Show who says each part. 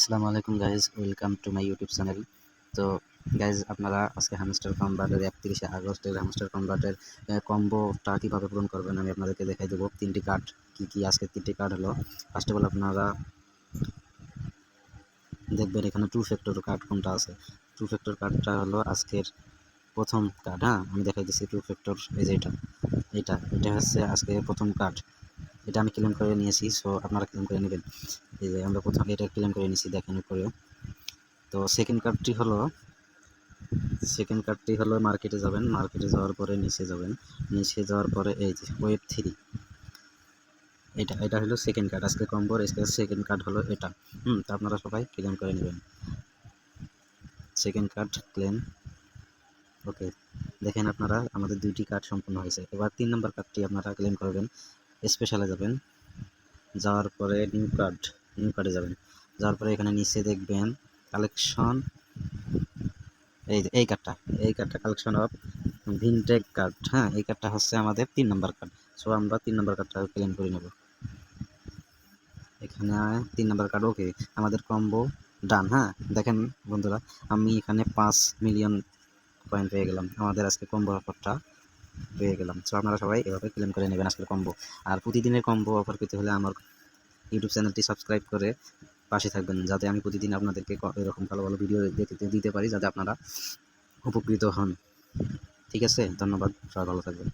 Speaker 1: আসসালামু আলাইকুম guys, welcome to my YouTube channel. তো গাইজ, আপনারা আজকে হ্যামস্টার কনভার্টের 31শে আগস্টের হ্যামস্টার কনভার্টের কম্বোটা কীভাবে পূরণ করবেন আমি আপনাদেরকে দেখাই দেবো। 3টি কার্ড কী আজকে 3টি কার্ড হলো। ফার্স্ট অফ অল আপনারা দেখবেন এখানে টু ফ্যাক্টর কার্ড কোনটা আছে। টু ফ্যাক্টর কার্ডটা হলো আজকের প্রথম কার্ড। হ্যাঁ, আমি দেখাই দিচ্ছি টু ফ্যাক্টর। এই যে এটা হচ্ছে আজকে প্রথম কার্ড। এটা আমি ক্লেম করে নিয়েছি, সো আপনারা ক্লেম করে নেবেন। এই যে আমরা প্রথম এটা ক্লেম করে নিয়েছি, দেখেন করে। তো সেকেন্ড কার্ডটি হলো মার্কেটে যাবেন, মার্কেটে যাওয়ার পরে নিচে যাবেন, নিচে যাওয়ার পরে এই যে ওয়েব 3, এটা হলো সেকেন্ড কার্ড আজকে কম্বোর। সেকেন্ড কার্ড হলো এটা। তো আপনারা সবাই ক্লেম করে নেবেন। Second card claim. ওকে, দেখেন আপনারা আমাদের 2টি কার্ড সম্পূর্ণ হয়েছে। এবার 3 নম্বর কার্ডটি আপনারা ক্লেম করবেন। স্পেশালে যাবেন, যাওয়ার পরে নিউ কার্ডে যাবেন, যাওয়ার পরে এখানে নিচে দেখবেন কালেকশন। এই কার্ডটা কালেকশন অফ ভিনটেক কার্ড। হ্যাঁ, এই কার্ডটা হচ্ছে আমাদের 3 নম্বর কার্ড। সো আমরা 3 নম্বর কার্ডটা ক্লেম করে নেব। এখানে 3 নম্বর কার্ড। ওকে, আমাদের কম্বো ডান। হ্যাঁ, দেখেন বন্ধুরা, আমি এখানে 5 মিলিয়ন কয়েন পেয়ে গেলাম। আমাদের আজকে কম্বো অফারটা পেয়ে গেলাম। সো আপনারা সবাই এভাবে ক্লেম করে নেবেন আজকের কম্বো। আর প্রতিদিনের কম্বো অফার পেতে হলে আমার ইউটিউব চ্যানেলটি সাবস্ক্রাইব করে পাশে থাকবেন, যাতে আমি প্রতিদিন আপনাদেরকে এরকম ভালো ভালো ভিডিও দিতে পারি, যাতে আপনারা উপকৃত হন। ঠিক আছে, ধন্যবাদ, সবাই ভালো থাকবেন।